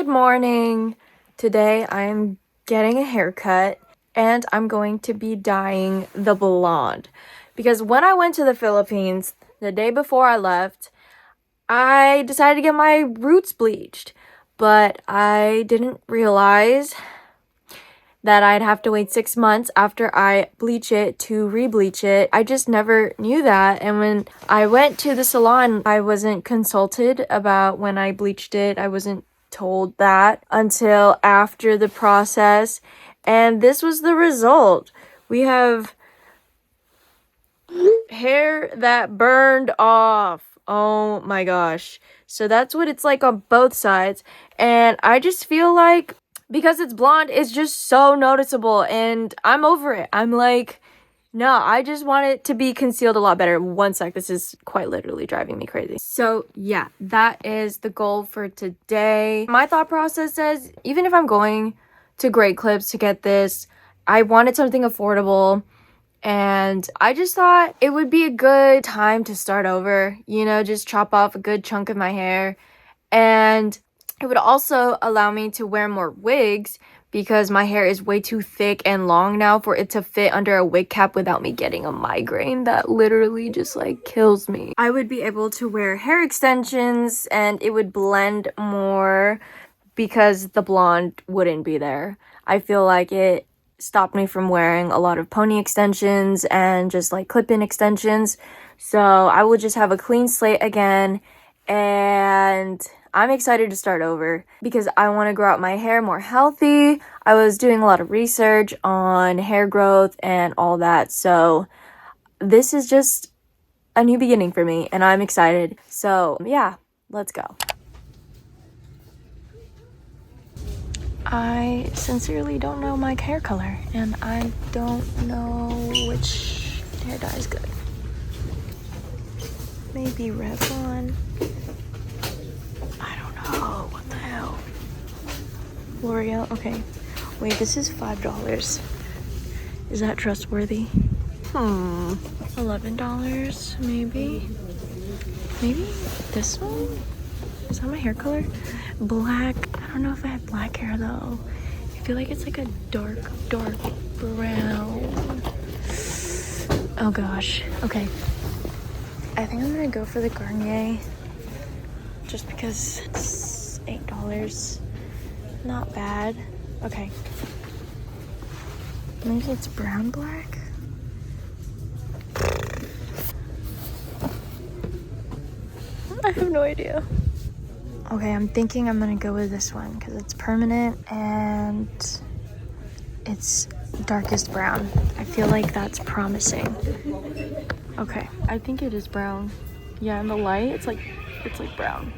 Good morning. Today I'm getting a haircut and I'm going to be dyeing the blonde because when I went to the Philippines the day before I left, I decided to get my roots bleached, but I didn't realize that I'd have to wait 6 months after I bleach it to re-bleach it. I just never knew that, and when I went to the salon, I wasn't consulted about when I bleached it. I wasn't told that until after the process, and this was the result. We have hair that burned off. Oh my gosh. So that's what it's like on both sides, and I just feel like because it's blonde, it's just so noticeable, and I'm over it. I'm like, no, I just want it to be concealed a lot better. One sec, this is quite literally driving me crazy. So yeah, that is the goal for today. My thought process says, even if I'm going to Great Clips to get this, I wanted something affordable, and I just thought it would be a good time to start over, you know, just chop off a good chunk of my hair. And it would also allow me to wear more wigs because my hair is way too thick and long now for it to fit under a wig cap without me getting a migraine that literally just like kills me. I would be able to wear hair extensions and it would blend more because the blonde wouldn't be there. I feel like it stopped me from wearing a lot of pony extensions and just like clip-in extensions. So I will just have a clean slate again, and I'm excited to start over because I want to grow out my hair more healthy. I was doing a lot of research on hair growth and all that. So this is just a new beginning for me and I'm excited. So yeah, let's go. I sincerely don't know my hair color and I don't know which hair dye is good. Maybe Revlon. Oh, what the hell? L'Oreal? Okay. Wait, this is $5. Is that trustworthy? $11, maybe? Maybe this one? Is that my hair color? Black. I don't know if I have black hair though. I feel like it's like a dark brown. Oh gosh. Okay. I think I'm gonna go for the Garnier. Just because it's $8. Not bad. Okay. Maybe it's brown black? I have no idea. Okay, I'm thinking I'm gonna go with this one because it's permanent and it's darkest brown. I feel like that's promising. Okay, I think it is brown. Yeah, in the light, it's like brown.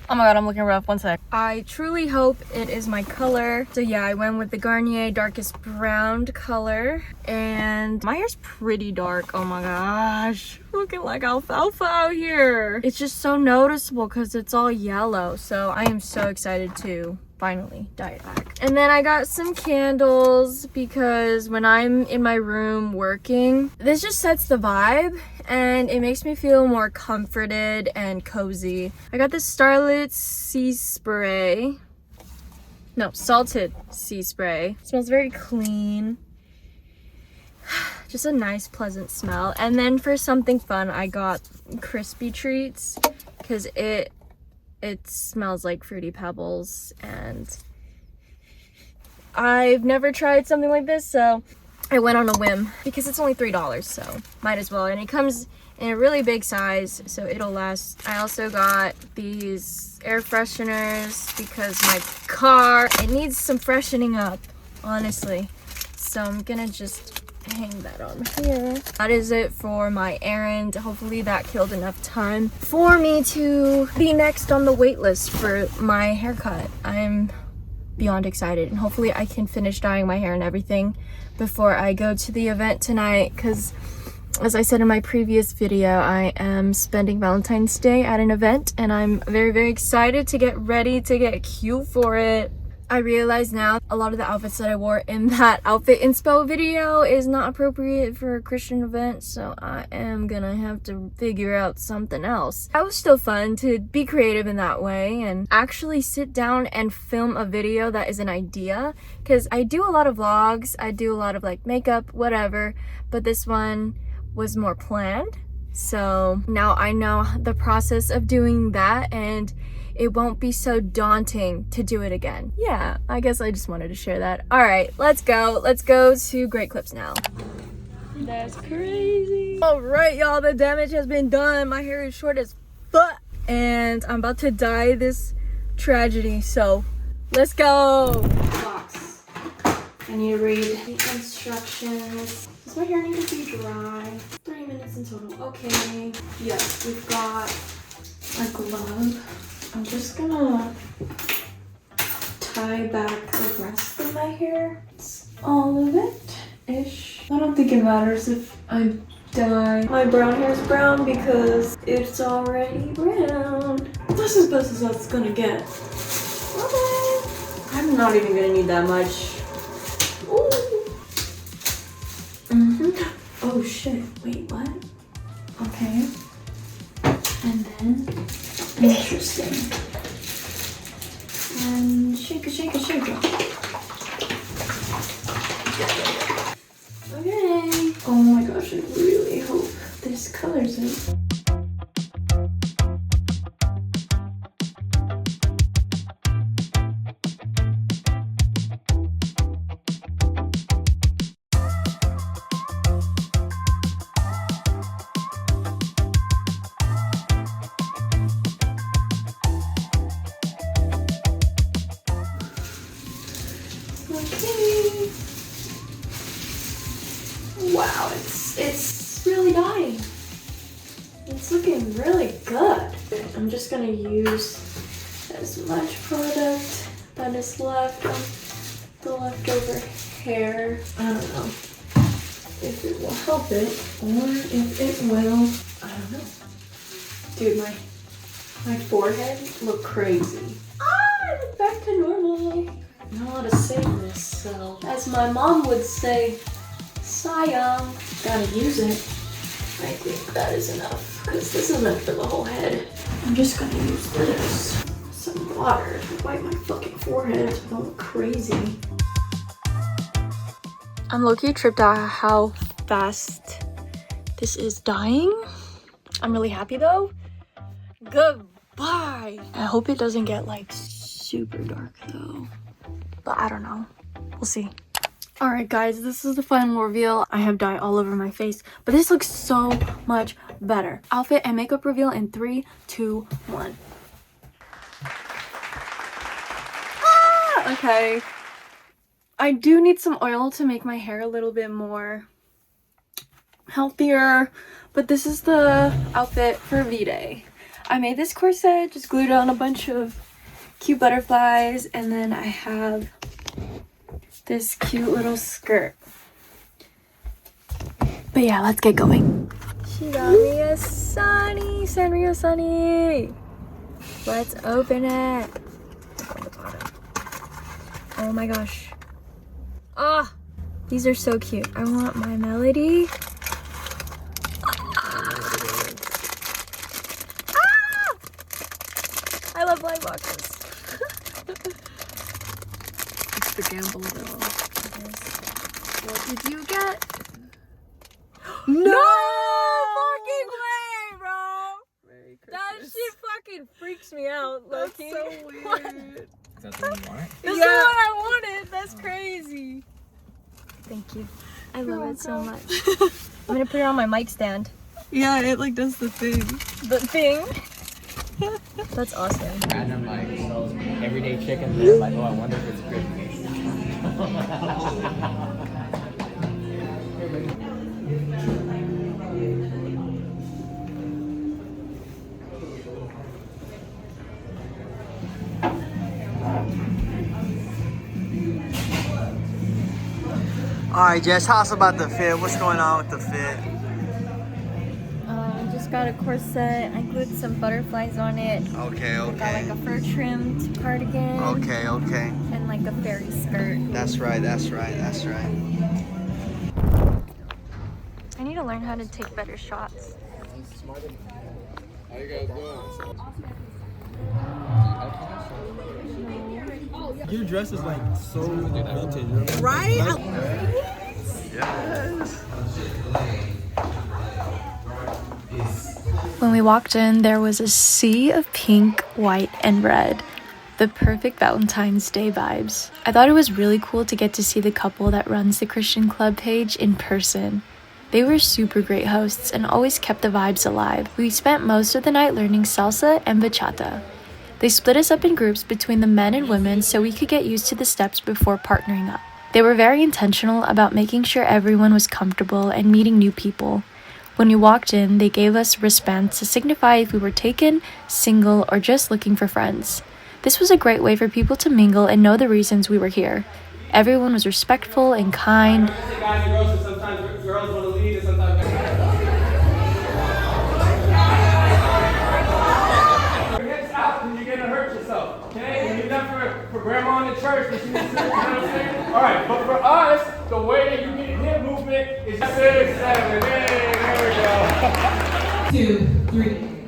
Oh my god, I'm looking rough. One sec. I truly hope it is my color. So yeah, I went with the Garnier darkest brown color. And my hair's pretty dark. Oh my gosh. Looking like alfalfa out here. It's just so noticeable because it's all yellow. So I am so excited to finally dye it back. And then I got some candles because when I'm in my room working, this just sets the vibe and it makes me feel more comforted and cozy. I got this Starlit Sea Spray. No, Salted Sea Spray. It smells very clean. Just a nice, pleasant smell. And then for something fun, I got Crispy Treats because it smells like Fruity Pebbles, and I've never tried something like this, so I went on a whim because it's only $3, so might as well. And it comes in a really big size, so it'll last. I also got these air fresheners because my car, it needs some freshening up, honestly. So I'm gonna just hang that on here. That is it for my errand. Hopefully that killed enough time for me to be next on the wait list for my haircut. I'm beyond excited, and hopefully I can finish dyeing my hair and everything before I go to the event tonight, because as I said in my previous video, I am spending Valentine's Day at an event and I'm very, very excited to get ready to get cute for it. I realize now a lot of the outfits that I wore in that outfit inspo video is not appropriate for a Christian event, so I am gonna have to figure out something else. That was still fun to be creative in that way and actually sit down and film a video that is an idea, because I do a lot of vlogs, I do a lot of like makeup, whatever, but this one was more planned. So now I know the process of doing that and it won't be so daunting to do it again. Yeah, I guess I just wanted to share that. All right, let's go. Let's go to great clips now. That's crazy. All right, y'all, the damage has been done. My hair is short as fuck. And I'm about to dye this tragedy, so let's go. Box. I need to read the instructions. Does my hair need to be dry? 30 minutes in total. Okay. Yes, we've got a glove. I'm just gonna tie back the rest of my hair. It's all of it-ish. I don't think it matters if I dye my brown hair is brown because it's already brown. That's as best as that's gonna get. Okay. I'm not even gonna need that much. Ooh. Oh shit, wait, what? Okay. And then, interesting. And shake it, shake it, shake it. Okay. Oh my gosh, I really hope this colors it. Okay. Wow, it's really dying. It's looking really good. I'm just gonna use as much product that is left of the leftover hair. I don't know if it will help it or if it will. I don't know. Dude, my forehead looked crazy. I look back to normal. I'm not allowed to say this, so as my mom would say, sayang, gotta use it. I think that is enough, because this is meant for the whole head. I'm just gonna use this, some water, to wipe my fucking forehead so I don't look crazy. I'm low-key tripped out how fast this is dying. I'm really happy though. Goodbye. I hope it doesn't get like super dark though. But I don't know. We'll see. All right, guys, this is the final reveal. I have dye all over my face, but this looks so much better. Outfit and makeup reveal in 3, 2, 1. Ah, okay. I do need some oil to make my hair a little bit more healthier, but this is the outfit for vday. I made this corset, just glued on a bunch of cute butterflies, and then I have this cute little skirt. But yeah, let's get going. She got me a sunny, Sanrio sunny. Let's open it. Oh my gosh. Ah, these are so cute. I want my melody. Ah! I love blind boxes. It's the gamble though. What did you get? No fucking way, bro! Merry Christmas. That shit fucking freaks me out, Loki. That's so weird. Is that the one you wanted? This is what I wanted. That's crazy. Thank you. I love it so much. I'm gonna put it on my mic stand. Yeah, it like does the thing. The thing. That's awesome. Random like everyday chicken. They're like, oh, I wonder if it's Christmas. All right, Jess, tell us about the fit. What's going on with the fit? I'm just got a corset. I glued some butterflies on it. Okay, I got like a fur trimmed cardigan. Okay, okay. And like a fairy skirt. That's right, that's right, that's right. I need to learn how to take better shots. How you guys doing? Your dress is like so vintage, right? Yes. When we walked in, there was a sea of pink, white, and red. The perfect Valentine's Day vibes. I thought it was really cool to get to see the couple that runs the Christian Club page in person. They were super great hosts and always kept the vibes alive. We spent most of the night learning salsa and bachata. They split us up in groups between the men and women so we could get used to the steps before partnering up. They were very intentional about making sure everyone was comfortable and meeting new people. When we walked in, they gave us wristbands to signify if we were taken, single, or just looking for friends. This was a great way for people to mingle and know the reasons we were here. Everyone was respectful and kind. Guys and girls, and sometimes girls want to lead and sometimes your hips out and you're gonna hurt yourself. Okay? When you're done for grandma in the church, and she needs to, you know what I'm saying? Alright, but for us, the way that you get hip movement is 6, 7, 8, there we go. 2, 3,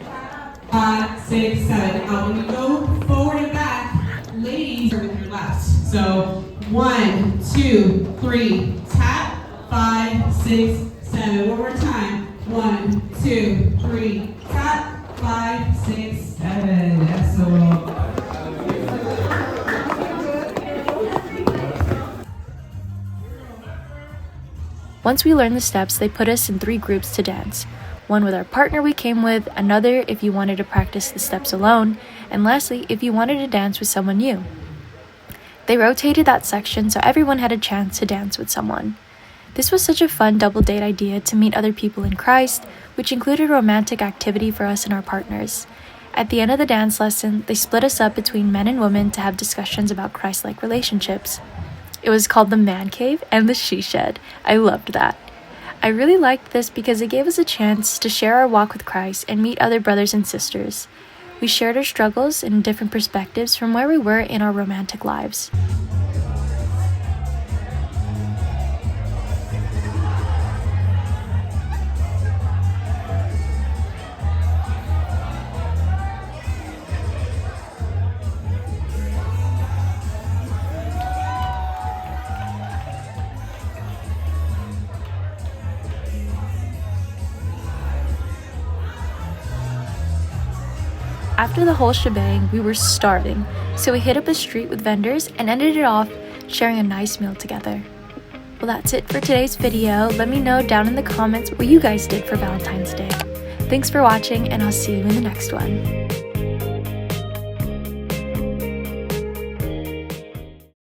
5, 6, 7. Now when you go forward and back, ladies are with your left. So 1, 2, 3, tap, 5, 6, 7. One more time. 1, 2, 3, tap, 5, 6, 7. That's so. Once we learned the steps, they put us in 3 groups to dance. One with our partner we came with, another if you wanted to practice the steps alone, and lastly, if you wanted to dance with someone new. They rotated that section so everyone had a chance to dance with someone. This was such a fun double date idea to meet other people in Christ, which included a romantic activity for us and our partners. At the end of the dance lesson, they split us up between men and women to have discussions about Christ-like relationships. It was called the Man Cave and the She Shed. I loved that. I really liked this because it gave us a chance to share our walk with Christ and meet other brothers and sisters. We shared our struggles and different perspectives from where we were in our romantic lives. After the whole shebang, we were starving, so we hit up a street with vendors and ended it off sharing a nice meal together. Well, that's it for today's video. Let me know down in the comments what you guys did for Valentine's Day. Thanks for watching, and I'll see you in the next one.